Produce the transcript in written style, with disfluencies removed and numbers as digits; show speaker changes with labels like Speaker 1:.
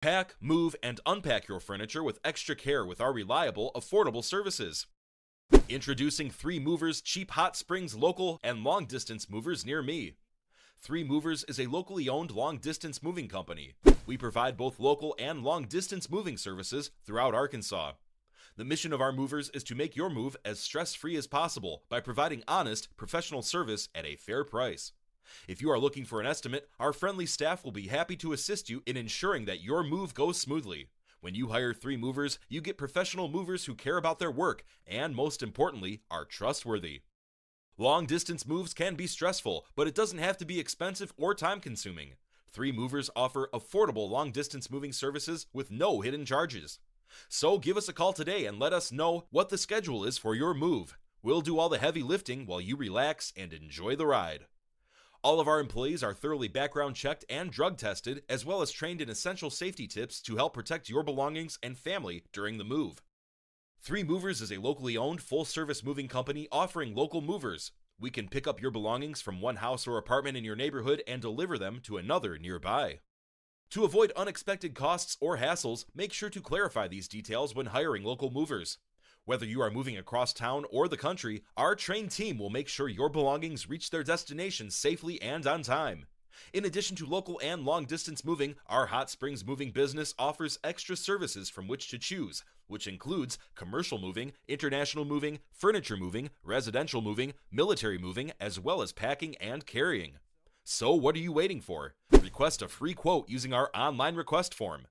Speaker 1: Pack, move, and unpack your furniture with extra care with our reliable, affordable services. Introducing 3 Movers cheap Hot Springs local and long distance movers near me. 3 Movers is a locally owned long distance moving company. We provide both local and long distance moving services throughout Arkansas. The mission of our movers is to make your move as stress-free as possible by providing honest, professional service at a fair price. If you are looking for an estimate, our friendly staff will be happy to assist you in ensuring that your move goes smoothly. When you hire 3 Movers, you get professional movers who care about their work and, most importantly, are trustworthy. Long distance moves can be stressful, but it doesn't have to be expensive or time-consuming. 3 Movers offer affordable long distance moving services with no hidden charges. So give us a call today and let us know what the schedule is for your move. We'll do all the heavy lifting while you relax and enjoy the ride. All of our employees are thoroughly background checked and drug tested, as well as trained in essential safety tips to help protect your belongings and family during the move. 3 Movers is a locally owned, full-service moving company offering local movers. We can pick up your belongings from one house or apartment in your neighborhood and deliver them to another nearby. To avoid unexpected costs or hassles, make sure to clarify these details when hiring local movers. Whether you are moving across town or the country, our trained team will make sure your belongings reach their destination safely and on time. In addition to local and long-distance moving, our Hot Springs moving business offers extra services from which to choose, which includes commercial moving, international moving, furniture moving, residential moving, military moving, as well as packing and carrying. So what are you waiting for? Request a free quote using our online request form.